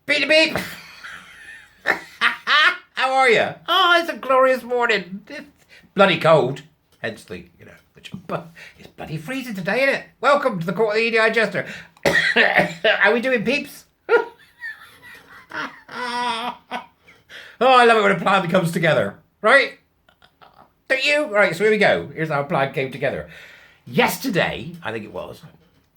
Beep beep. How are you? Oh, it's a glorious morning. It's bloody cold. Hence the, it's bloody freezing today, isn't it? Welcome to the Court of the EDI Jester. How we doing, peeps? Oh, I love it when a plan comes together, right? Don't you? Right, so here we go. Here's how a plan came together. Yesterday, I think it was,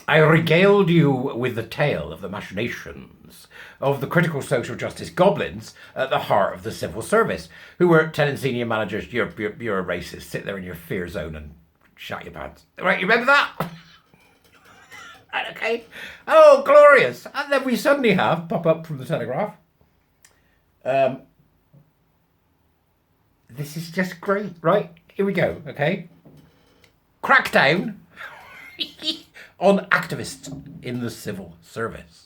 I regaled you with the tale of the machinations of the critical social justice goblins at the heart of the civil service, who were telling senior managers, you're a racist, sit there in your fear zone and shut your pants. Right, you remember that? Okay. Oh, glorious. And then we suddenly have, pop up from the Telegraph, this is just great, right? Here we go, okay? Crackdown on activists in the civil service.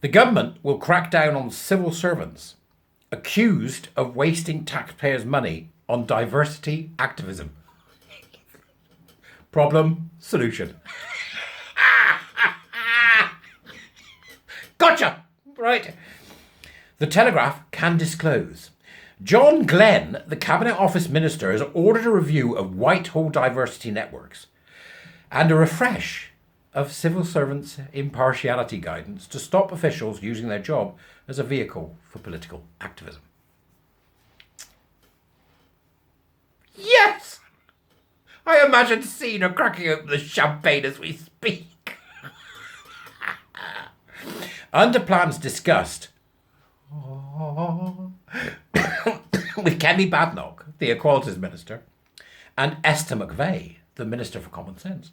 The government will crack down on civil servants accused of wasting taxpayers' money on diversity activism. Problem, solution. Gotcha! Right. The Telegraph can disclose. John Glenn, the Cabinet Office Minister, has ordered a review of Whitehall diversity networks and a refresh of civil servants' impartiality guidance to stop officials using their job as a vehicle for political activism. Yes! I imagine Cena cracking open the champagne as we speak. Under plans discussed with Kemi Badenoch, the Equalities Minister, and Esther McVeigh, the Minister for Common Sense,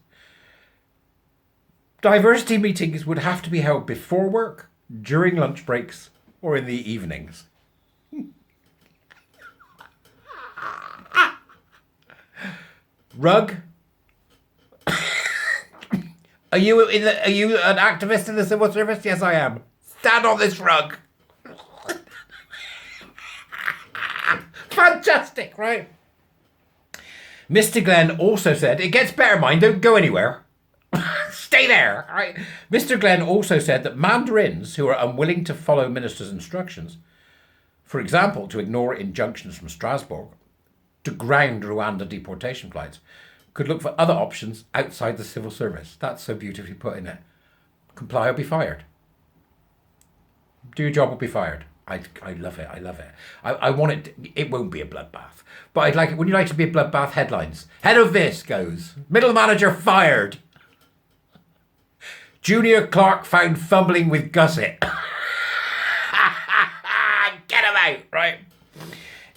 diversity meetings would have to be held before work, during lunch breaks, or in the evenings. Rug. Are you an activist in the civil service? Yes, I am. Stand on this rug. Fantastic, right? Mr. Glenn also said, it gets better, mind, don't go anywhere. Stay there, right? Mr. Glenn also said that mandarins who are unwilling to follow ministers' instructions, for example, to ignore injunctions from Strasbourg, to ground Rwanda deportation flights, could look for other options outside the civil service. That's so beautifully put in it. Comply or be fired. Do your job or be fired. I love it. I love it. I want it. It won't be a bloodbath, but I'd like it. Would you like to be a bloodbath? Headlines: Head of this goes. Middle manager fired. Junior clerk found fumbling with gusset. Get him out, right?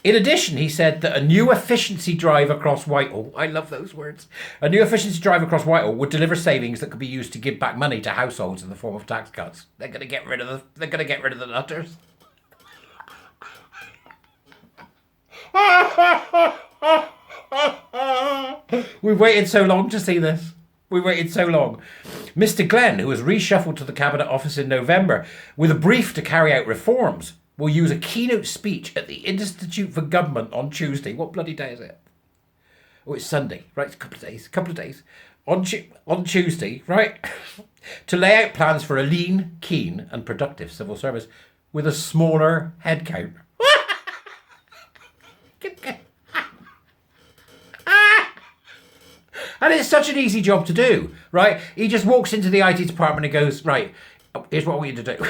In addition, he said that a new efficiency drive across Whitehall, I love those words, a new efficiency drive across Whitehall would deliver savings that could be used to give back money to households in the form of tax cuts. They're going to get rid of the nutters. We've waited so long to see this. We've waited so long. Mr. Glenn, who was reshuffled to the Cabinet Office in November with a brief to carry out reforms, will use a keynote speech at the Institute for Government on Tuesday. What bloody day is it? Oh, it's Sunday. Right, it's a couple of days. On Tuesday, right? To lay out plans for a lean, keen and productive civil service with a smaller headcount. And it's such an easy job to do, right? He just walks into the IT department and goes, right, here's what I want you to do.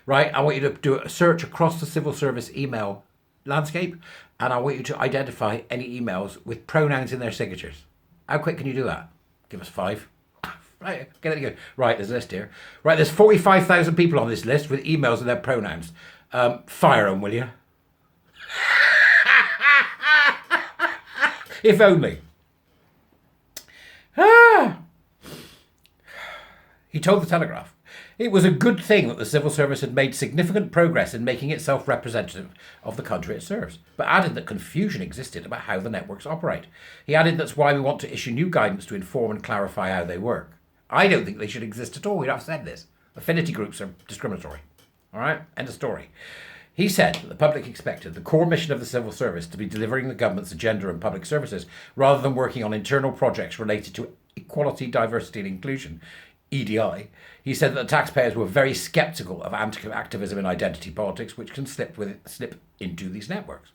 Right, I want you to do a search across the civil service email landscape, and I want you to identify any emails with pronouns in their signatures. How quick can you do that? Give us 5. Right, get it good. Right, there's a list here. Right, there's 45,000 people on this list with emails and their pronouns. Fire them, will you? If only. He told the Telegraph it was a good thing that the civil service had made significant progress in making itself representative of the country it serves, but added that confusion existed about how the networks operate. He added that's why we want to issue new guidance to inform and clarify how they work. I don't think they should exist at all. I've said this. Affinity groups are discriminatory. All right? End of story. He said that the public expected the core mission of the civil service to be delivering the government's agenda and public services rather than working on internal projects related to equality, diversity and inclusion EDI, he said that the taxpayers were very sceptical of activism and identity politics, which can slip into these networks.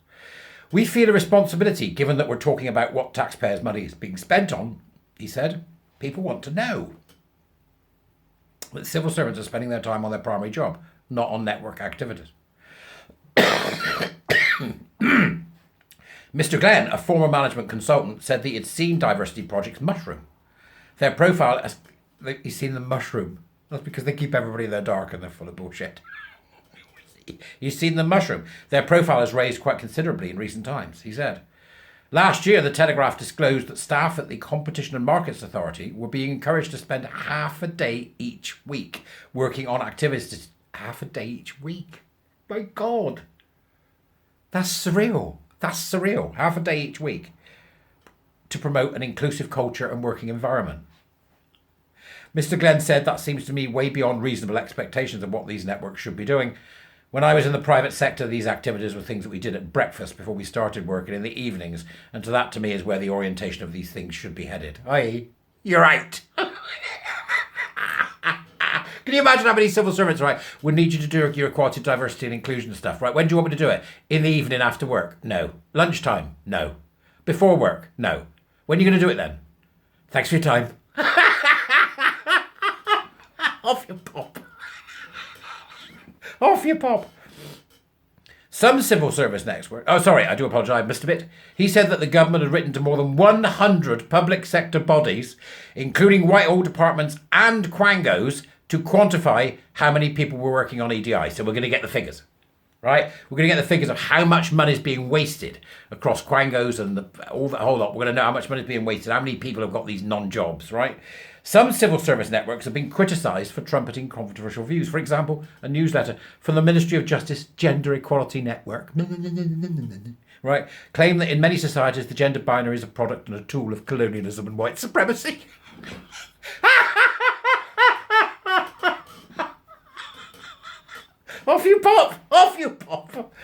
We feel a responsibility, given that we're talking about what taxpayers' money is being spent on, he said. People want to know that civil servants are spending their time on their primary job, not on network activities. Mr. Glenn, a former management consultant, said that he had seen diversity projects mushroom. Their profile, he's seen them mushroom. That's because they keep everybody in their dark and they're full of bullshit. He's seen them mushroom. Their profile has raised quite considerably in recent times, he said. Last year, the Telegraph disclosed that staff at the Competition and Markets Authority were being encouraged to spend half a day each week working on activities. Half a day each week? My God. That's surreal. That's surreal. Half a day each week to promote an inclusive culture and working environment. Mr. Glenn said that seems to me way beyond reasonable expectations of what these networks should be doing. When I was in the private sector, these activities were things that we did at breakfast before we started working in the evenings, and that to me is where the orientation of these things should be headed. I.e., you're out. Can you imagine how many civil servants, right, would need you to do your equality, diversity and inclusion stuff, right? When do you want me to do it? In the evening after work? No. Lunchtime? No. Before work? No. When are you going to do it then? Thanks for your time. Off your pop. Off your pop. Some civil service networks... Oh, sorry, I do apologise, I missed a bit. He said that the government had written to more than 100 public sector bodies, including Whitehall departments and Quangos, to quantify how many people were working on EDI. So we're going to get the figures, right? We're going to get the figures of how much money is being wasted across Quangos and all that whole lot. We're going to know how much money is being wasted, how many people have got these non-jobs, right? Some civil service networks have been criticised for trumpeting controversial views. For example, a newsletter from the Ministry of Justice Gender Equality Network, right, claimed that in many societies the gender binary is a product and a tool of colonialism and white supremacy. Off you pop! Off you pop!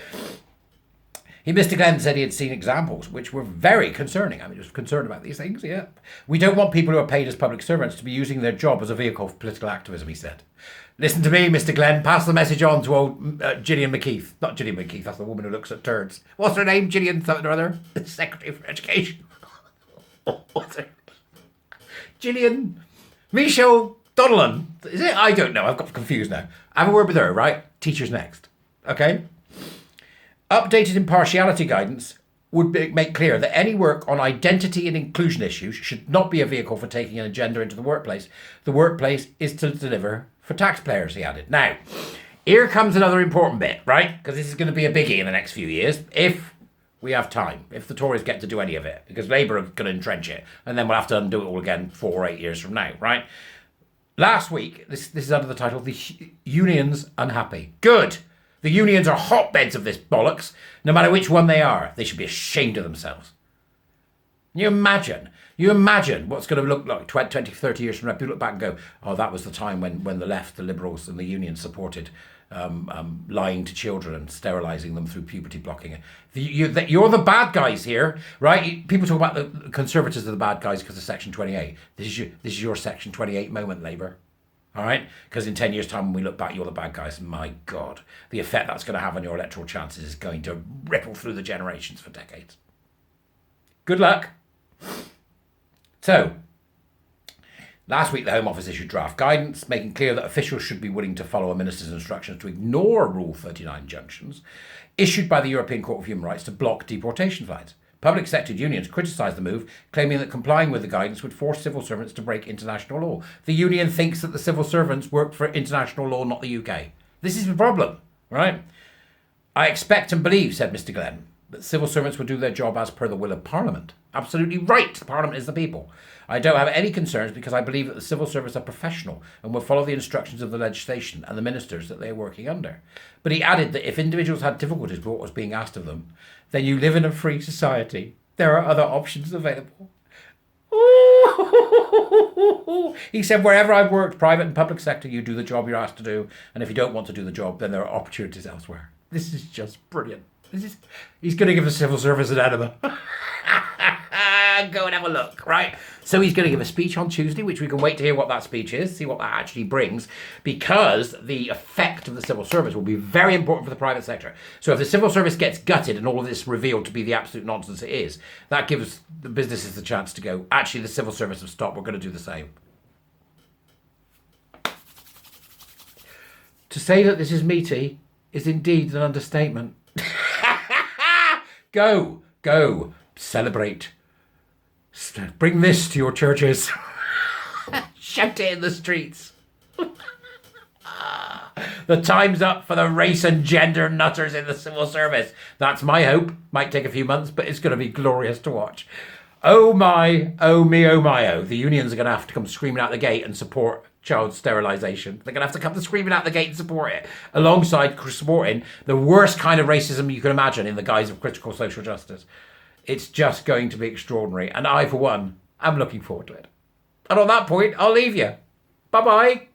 Mr. Glenn said he had seen examples which were very concerning. I mean, he was concerned about these things, yeah. We don't want people who are paid as public servants to be using their job as a vehicle for political activism, he said. Listen to me, Mr. Glenn. Pass the message on to old Gillian McKeith. Not Gillian McKeith, that's the woman who looks at turds. What's her name? Gillian something or other? The Secretary for Education. What's her name? Gillian Michelle Donnellan. Is it? I don't know. I've got confused now. Have a word with her, right? Teachers next. Okay? Updated impartiality guidance would make clear that any work on identity and inclusion issues should not be a vehicle for taking an agenda into the workplace. The workplace is to deliver for taxpayers, he added. Now, here comes another important bit, right? Because this is going to be a biggie in the next few years, if we have time, if the Tories get to do any of it, because Labour are going to entrench it, and then we'll have to undo it all again 4 or 8 years from now, right? Last week, this is under the title, The Unions Unhappy. Good. The unions are hotbeds of this bollocks, no matter which one they are. They should be ashamed of themselves. You imagine what's going to look like 20, 30 years from now. People look back and go, oh, that was the time when the left, the liberals and the unions supported lying to children and sterilising them through puberty blocking. You're the bad guys here, right? People talk about the Conservatives are the bad guys because of Section 28. This is your Section 28 moment, Labour. All right? Because in 10 years' time, when we look back, you're the bad guys. My God, the effect that's going to have on your electoral chances is going to ripple through the generations for decades. Good luck. So, last week, the Home Office issued draft guidance, making clear that officials should be willing to follow a minister's instructions to ignore Rule 39 injunctions issued by the European Court of Human Rights to block deportation flights. Public sector unions criticised the move, claiming that complying with the guidance would force civil servants to break international law. The union thinks that the civil servants work for international law, not the UK. This is the problem, right? I expect and believe, said Mr. Glenn, that civil servants will do their job as per the will of Parliament. Absolutely right. Parliament is the people. I don't have any concerns because I believe that the civil service are professional and will follow the instructions of the legislation and the ministers that they are working under. But he added that if individuals had difficulties with what was being asked of them, then you live in a free society. There are other options available. He said, wherever I've worked, private and public sector, you do the job you're asked to do. And if you don't want to do the job, then there are opportunities elsewhere. This is just brilliant. He's going to give the civil service an enema. Go and have a look, right? So he's going to give a speech on Tuesday, which we can wait to hear what that speech is, see what that actually brings, because the effect of the civil service will be very important for the private sector. So if the civil service gets gutted and all of this revealed to be the absolute nonsense it is, that gives the businesses the chance to go, actually, the civil service have stopped, we're going to do the same. To say that this is meaty is indeed an understatement. Go, celebrate. Bring this to your churches. Shout it in the streets. The time's up for the race and gender nutters in the civil service. That's my hope. Might take a few months, but it's going to be glorious to watch. Oh my, oh me, oh my, oh. The unions are going to have to come screaming out the gate and support child sterilisation. They're going to have to come screaming out the gate and support it, alongside supporting the worst kind of racism you can imagine in the guise of critical social justice. It's just going to be extraordinary. And I, for one, am looking forward to it. And on that point, I'll leave you. Bye-bye.